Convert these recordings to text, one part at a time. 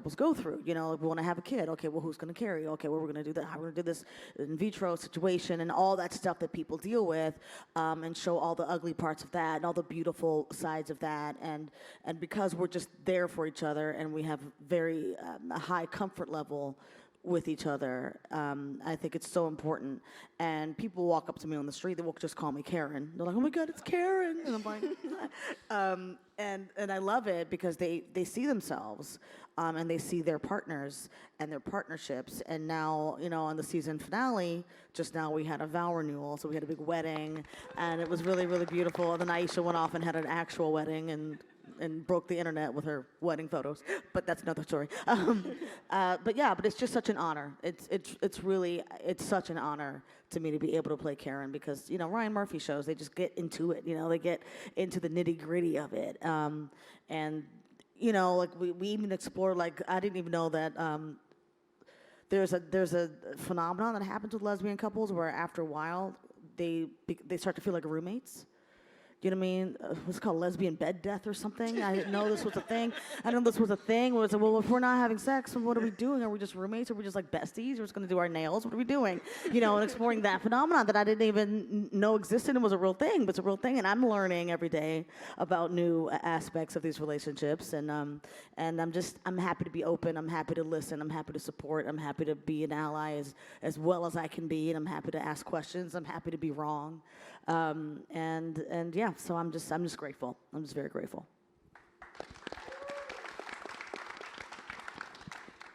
couples go through. You know, like we want to have a kid. Okay, well, who's going to carry? Okay, well, we're going to do that. How we're going to do this in vitro situation and all that stuff that people deal with, and show all the ugly parts of that and all the beautiful sides of that. And because we're just there for each other and we have very a high comfort level with each other. I think it's so important. And people walk up to me on the street, they will just call me Karen. They're like, oh my God, it's Karen. And I'm like, and I love it because they see themselves, and they see their partners and their partnerships. And now, you know, on the season finale, just now we had a vow renewal, so we had a big wedding, and it was really, really beautiful. And then Aisha went off and had an actual wedding and broke the internet with her wedding photos, but that's another story. But yeah, but it's just such an honor. It's really such an honor to me to be able to play Karen because, you know, Ryan Murphy shows, they just get into it, you know, they get into the nitty gritty of it. And, you know, like we even explore, like, I didn't even know that there's a phenomenon that happens with lesbian couples where after a while, they start to feel like roommates. You know what I mean? What's it called, lesbian bed death or something? I didn't know this was a thing. I didn't know this was a thing. Where it's like, well, if we're not having sex, then what are we doing? Are we just roommates? Are we just like besties? We're just going to do our nails? What are we doing? You know, and exploring that phenomenon that I didn't even know existed and was a real thing, but it's a real thing. And I'm learning every day about new aspects of these relationships. And I'm happy to be open. I'm happy to listen. I'm happy to support. I'm happy to be an ally as well as I can be. And I'm happy to ask questions. I'm happy to be wrong. And yeah, so I'm just grateful. I'm just very grateful.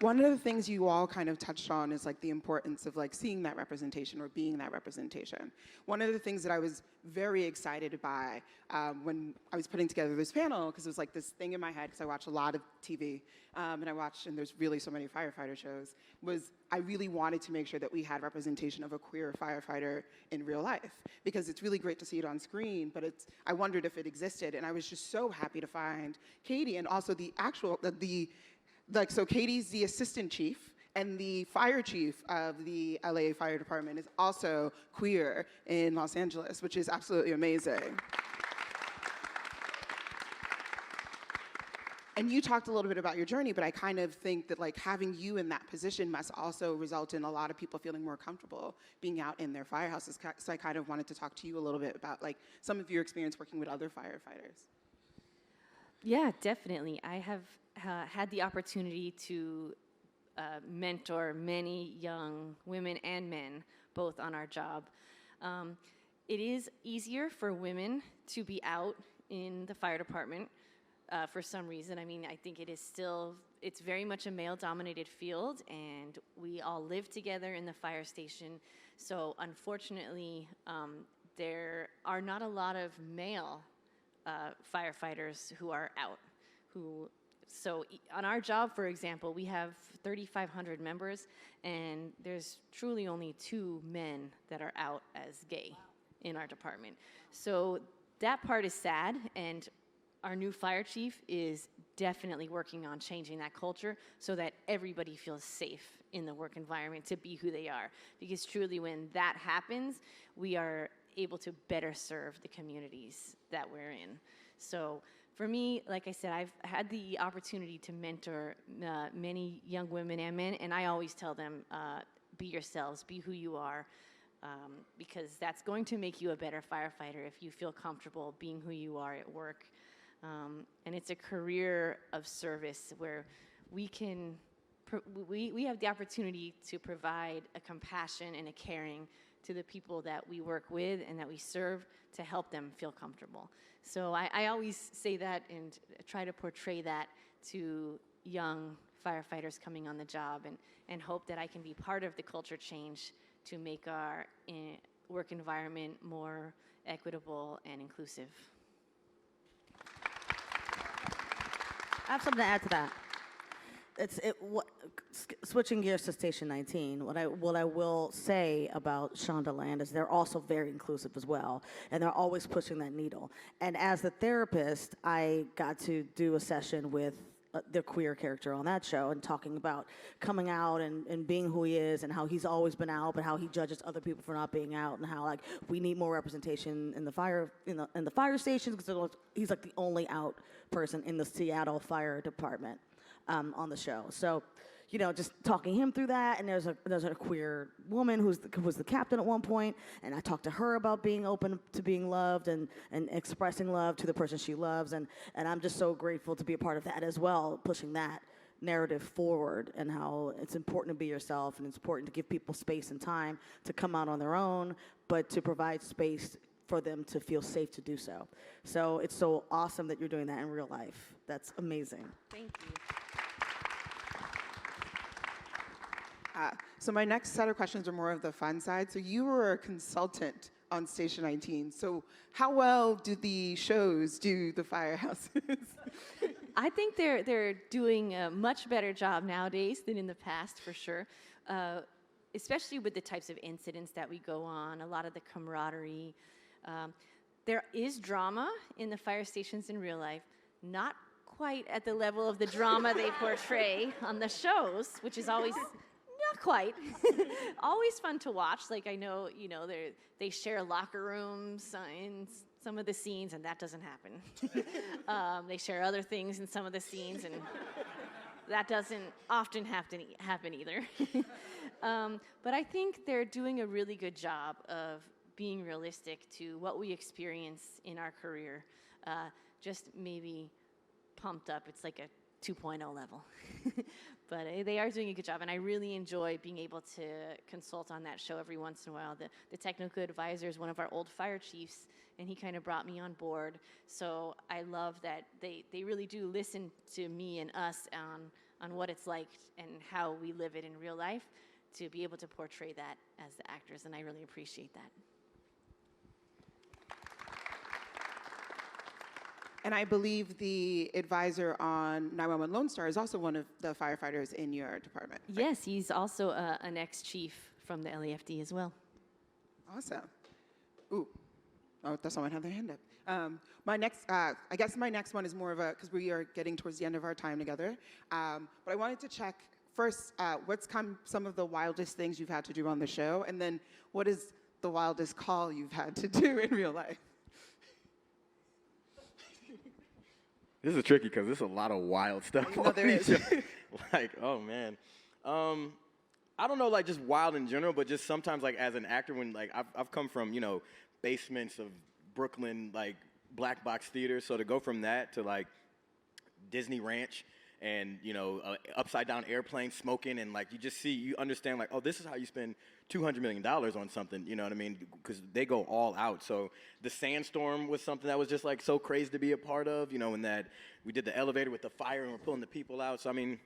One of the things you all kind of touched on is like the importance of like seeing that representation or being that representation. One of the things that I was very excited by when I was putting together this panel, because it was like this thing in my head, because I watch a lot of TV, and there's really so many firefighter shows, was I really wanted to make sure that we had representation of a queer firefighter in real life, because it's really great to see it on screen, but I wondered if it existed, and I was just so happy to find Katie, and also so Katie's the assistant chief, and the fire chief of the LA Fire Department is also queer in Los Angeles, which is absolutely amazing. And you talked a little bit about your journey, but I kind of think that like having you in that position must also result in a lot of people feeling more comfortable being out in their firehouses. So I kind of wanted to talk to you a little bit about like some of your experience working with other firefighters. Yeah, definitely. I have had the opportunity to mentor many young women and men, both on our job. It is easier for women to be out in the fire department for some reason. I mean, I think it's very much a male-dominated field, and we all live together in the fire station. So unfortunately, there are not a lot of male firefighters who are out. So on our job, for example, we have 3,500 members, and there's truly only 2 men that are out as gay in our department. So that part is sad, and our new fire chief is definitely working on changing that culture so that everybody feels safe in the work environment to be who they are. Because truly when that happens, we are able to better serve the communities that we're in. So for me, like I said, I've had the opportunity to mentor many young women and men, and I always tell them, be yourselves, be who you are, because that's going to make you a better firefighter if you feel comfortable being who you are at work. And it's a career of service where we have the opportunity to provide a compassion and a caring to the people that we work with and that we serve to help them feel comfortable. So I always say that and try to portray that to young firefighters coming on the job, and hope that I can be part of the culture change to make our work environment more equitable and inclusive. I have something to add to that. Switching gears to Station 19, what I will say about Shondaland is they're also very inclusive as well, and they're always pushing that needle. And as the therapist, I got to do a session with the queer character on that show and talking about coming out and being who he is and how he's always been out, but how he judges other people for not being out, and how like we need more representation in the fire stations because he's like the only out person in the Seattle Fire Department. on the show. So, just talking him through that, and there's a queer woman who was the captain at one point, and I talked to her about being open to being loved and expressing love to the person she loves, and I'm just so grateful to be a part of that as well, pushing that narrative forward, and how it's important to be yourself, and it's important to give people space and time to come out on their own, but to provide space for them to feel safe to do so. So it's so awesome that you're doing that in real life. That's amazing. Thank you. So my next set of questions are more of the fun side. So you were a consultant on Station 19. So how well do the shows do the firehouses? I think they're doing a much better job nowadays than in the past, for sure. Especially with the types of incidents that we go on, a lot of the camaraderie. There is drama in the fire stations in real life, not quite at the level of the drama they portray on the shows, which is always not quite. Always fun to watch. Like, I know, they share locker rooms in some of the scenes, and that doesn't happen. They share other things in some of the scenes, and that doesn't often happen either. But I think they're doing a really good job of being realistic to what we experience in our career. Just maybe pumped up. It's like a 2.0 level. But they are doing a good job, and I really enjoy being able to consult on that show every once in a while. The technical advisor is one of our old fire chiefs, and he kind of brought me on board. So I love that they really do listen to me and us on what it's like and how we live it in real life, to be able to portray that as the actors, and I really appreciate that. And I believe the advisor on 911 Lone Star is also one of the firefighters in your department. Right? Yes, he's also an ex-chief from the LAFD as well. Awesome. Ooh. Oh, does someone have their hand up? My next one is more of because we are getting towards the end of our time together. But I wanted to check first, what's some of the wildest things you've had to do on the show, and then what is the wildest call you've had to do in real life? This is tricky because there's a lot of wild stuff. No, there is. Like, oh man. I don't know, like just wild in general, but just sometimes like as an actor, when like I've come from, basements of Brooklyn, like black box theater. So to go from that to like Disney Ranch and, upside down airplane smoking, and like you understand like, oh, this is how you spend $200 million on something, you know what I mean? Because they go all out. So the sandstorm was something that was just like so crazy to be a part of, and that we did the elevator with the fire and we're pulling the people out. So I mean,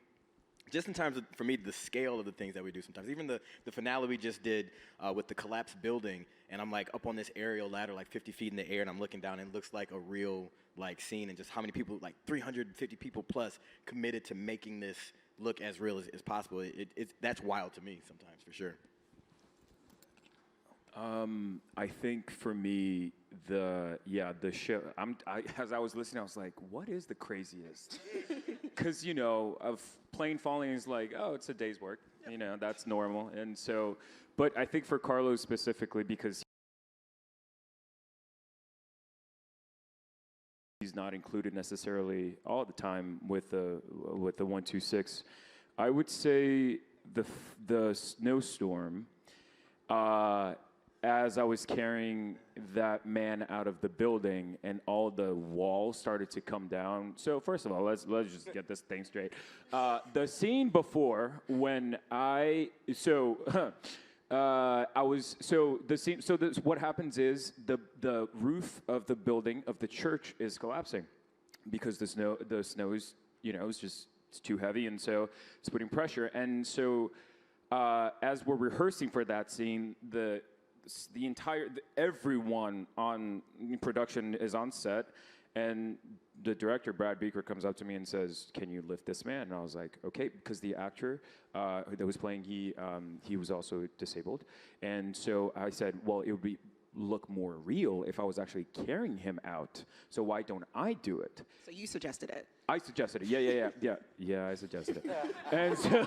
just in terms of, for me, the scale of the things that we do sometimes. Even the finale we just did with the collapsed building, and I'm like up on this aerial ladder like 50 feet in the air, and I'm looking down, and it looks like a real like scene, and just how many people, like 350 people plus, committed to making this look as real as possible. That's wild to me sometimes, for sure. I think for me, the show, as I was listening, I was like, what is the craziest? Because, a plane falling is like, oh, it's a day's work. That's normal. And so, but I think for Carlos specifically, because he's not included necessarily all the time with the 126, I would say the snowstorm, as I was carrying that man out of the building and all the walls started to come down. So first of all, let's just get this thing straight. The scene before when what happens is the roof of the building of the church is collapsing because the snow is, it's too heavy, and so it's putting pressure. And so as we're rehearsing for that scene, everyone on production is on set, and the director, Brad Beaker, comes up to me and says, "Can you lift this man?" And I was like, "Okay," because the actor that was playing, he was also disabled, and so I said, "Well, it would look more real if I was actually carrying him out. So why don't I do it?" So you suggested it. I suggested it. Yeah, I suggested it. And so,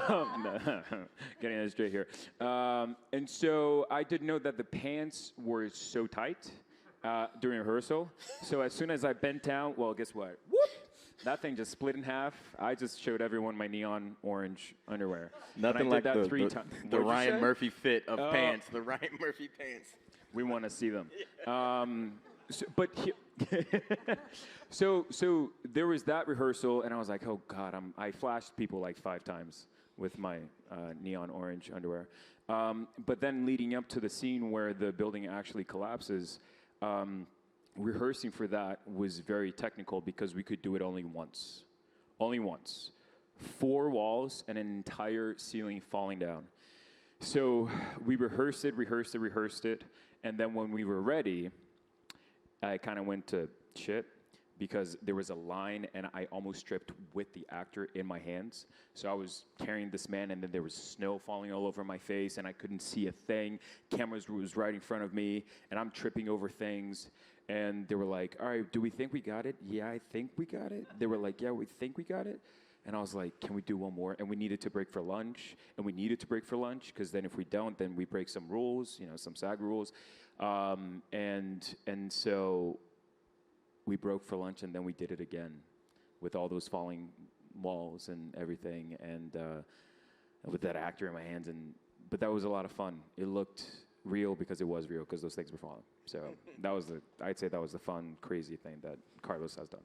getting it straight here. And so I didn't know that the pants were so tight during rehearsal. So as soon as I bent down, well, guess what? Whoop! that thing just split in half. I just showed everyone my neon orange underwear. Nothing and I like did that the, 3 the, times. the What'd you Ryan say? Murphy fit of pants. The Ryan Murphy pants. We want to see them. So there was that rehearsal, and I was like, oh God, I flashed people like 5 times with my neon orange underwear. But then leading up to the scene where the building actually collapses, rehearsing for that was very technical because we could do it only once. Only once. 4 walls and an entire ceiling falling down. So we rehearsed it, and then when we were ready, I kind of went to shit because there was a line and I almost tripped with the actor in my hands. So I was carrying this man and then there was snow falling all over my face and I couldn't see a thing. Cameras was right in front of me and I'm tripping over things. And they were like, all right, do we think we got it? Yeah, I think we got it. They were like, yeah, we think we got it. And I was like, can we do one more? And we needed to break for lunch. And we needed to break for lunch because then if we don't, then we break some rules, some SAG rules. And so we broke for lunch and then we did it again with all those falling walls and everything. And with that actor in my hands. But that was a lot of fun. It looked real because it was real because those things were falling. So I'd say that was the fun, crazy thing that Carlos has done.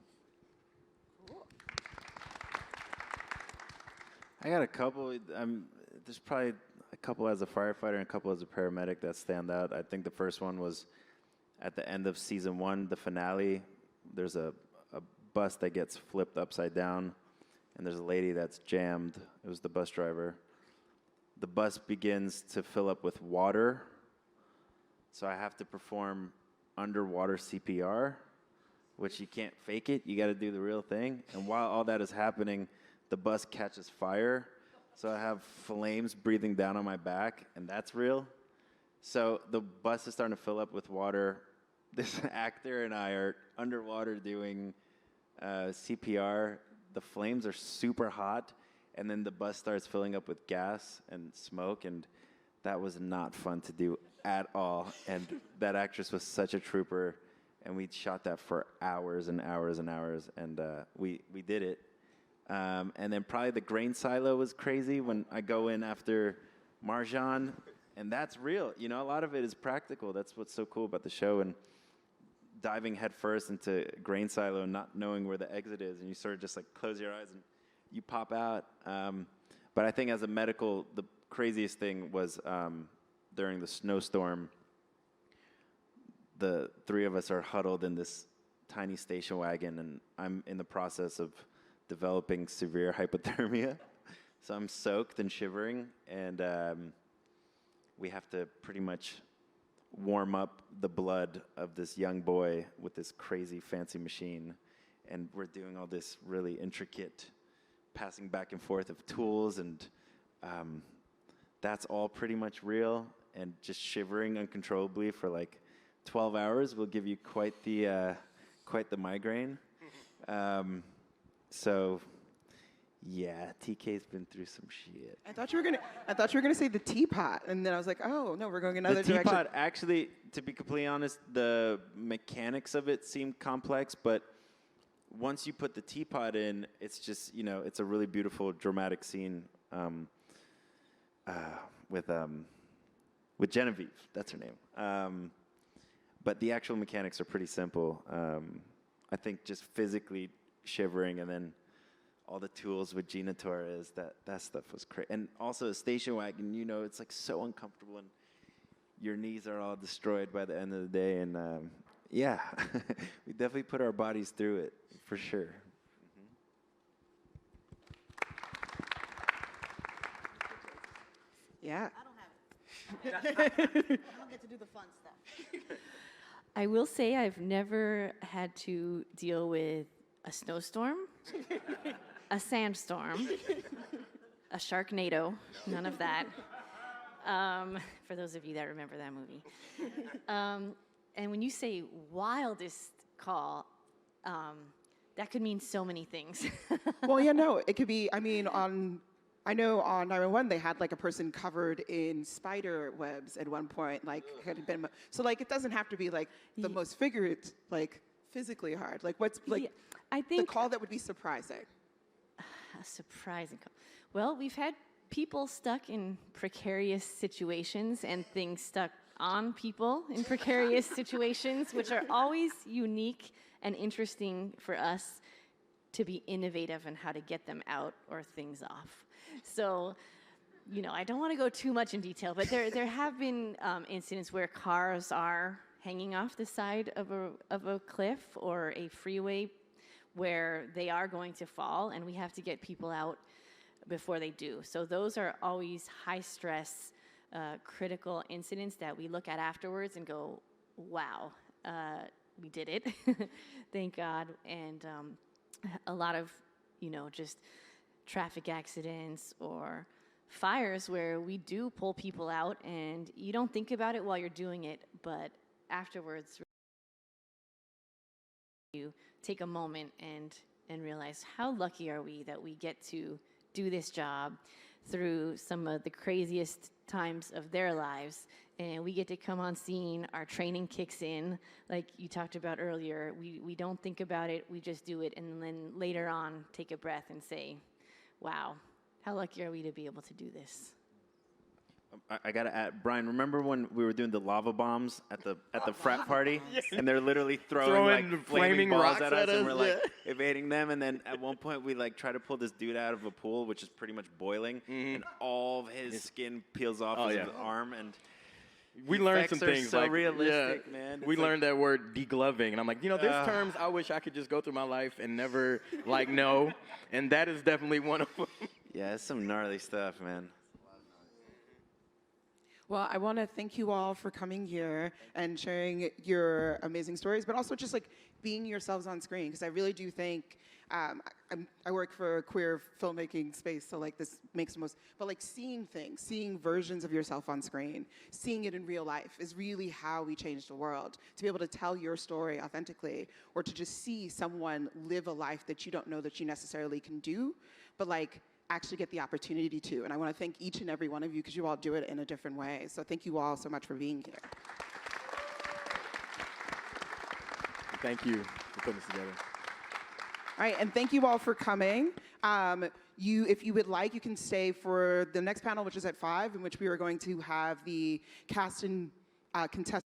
I got a couple. There's probably a couple as a firefighter and a couple as a paramedic that stand out. I think the first one was at the end of season 1, the finale. There's a bus that gets flipped upside down, and there's a lady that's jammed. It was the bus driver. The bus begins to fill up with water, so I have to perform underwater CPR, which you can't fake it. You got to do the real thing. And while all that is happening, the bus catches fire, so I have flames breathing down on my back, and that's real. So the bus is starting to fill up with water. This actor and I are underwater doing CPR. The flames are super hot, and then the bus starts filling up with gas and smoke, and that was not fun to do at all. And that actress was such a trooper, and we shot that for hours and hours and hours, and we did it. And then probably the grain silo was crazy when I go in after Marjan, and that's real. A lot of it is practical. That's what's so cool about the show. And diving headfirst into grain silo and not knowing where the exit is, and you sort of just like close your eyes and you pop out. But I think as a medical, the craziest thing was during the snowstorm, the 3 of us are huddled in this tiny station wagon, and I'm in the process of developing severe hypothermia. So I'm soaked and shivering, and we have to pretty much warm up the blood of this young boy with this crazy fancy machine. And we're doing all this really intricate passing back and forth of tools, and that's all pretty much real. And just shivering uncontrollably for like 12 hours will give you quite the migraine. So, yeah, TK's been through some shit. I thought you were gonna say the teapot, and then I was like, oh no, we're going another The direction. teapot, actually, to be completely honest, the mechanics of it seem complex, but once you put the teapot in, it's just it's a really beautiful dramatic scene with Genevieve. That's her name. But the actual mechanics are pretty simple. I think just physically shivering, and then all the tools with Gina Torres, that stuff was crazy. And also a station wagon, it's like so uncomfortable, and your knees are all destroyed by the end of the day. And yeah, we definitely put our bodies through it, for sure. Yeah. I don't get to do the fun stuff. I will say I've never had to deal with a snowstorm, a sandstorm, a Sharknado, none of that. For those of you that remember that movie. And when you say wildest call, that could mean so many things. Well, yeah, no, it could be. I know on 911 they had like a person covered in spider webs at one point, like had been. So like it doesn't have to be like the most physically hard? Like, what's like Yeah, I the think call that would be surprising? a surprising. Well, we've had people stuck in precarious situations and things stuck on people in precarious situations, which are always unique and interesting for us to be innovative in how to get them out or things off. So, I don't want to go too much in detail, but there have been incidents where cars are hanging off the side of a cliff or a freeway where they are going to fall, and we have to get people out before they do. So those are always high stress, critical incidents that we look at afterwards and go, wow, we did it, thank God. And a lot of, just traffic accidents or fires where we do pull people out and you don't think about it while you're doing it, but afterwards you take a moment and realize how lucky are we that we get to do this job through some of the craziest times of their lives, and we get to come on scene, our training kicks in, like you talked about earlier. We don't think about it, we just do it, and then later on take a breath and say, wow, how lucky are we to be able to do this? I gotta add, Brian, remember when we were doing the lava bombs at the frat party? Yes. And they're literally throwing like flaming balls rocks at us, and we're like yeah. evading them. And then at one point we like try to pull this dude out of a pool, which is pretty much boiling, and all of his skin peels off his arm. And we learned some things so like realistic, man. We learned that word degloving, and I'm like, there's terms I wish I could just go through my life and never know, and that is definitely one of them. Yeah, it's some gnarly stuff, man. Well, I want to thank you all for coming here and sharing your amazing stories, but also just like being yourselves on screen, because I really do think I work for a queer filmmaking space, so like this makes the most, but like seeing things, seeing versions of yourself on screen, seeing it in real life is really how we change the world. To be able to tell your story authentically, or to just see someone live a life that you don't know that you necessarily can do, but like actually get the opportunity to. And I want to thank each and every one of you because you all do it in a different way. So thank you all so much for being here. Thank you for putting this together. All right, and thank you all for coming. If you would like, you can stay for the next panel, which is at 5, in which we are going to have the cast and contestants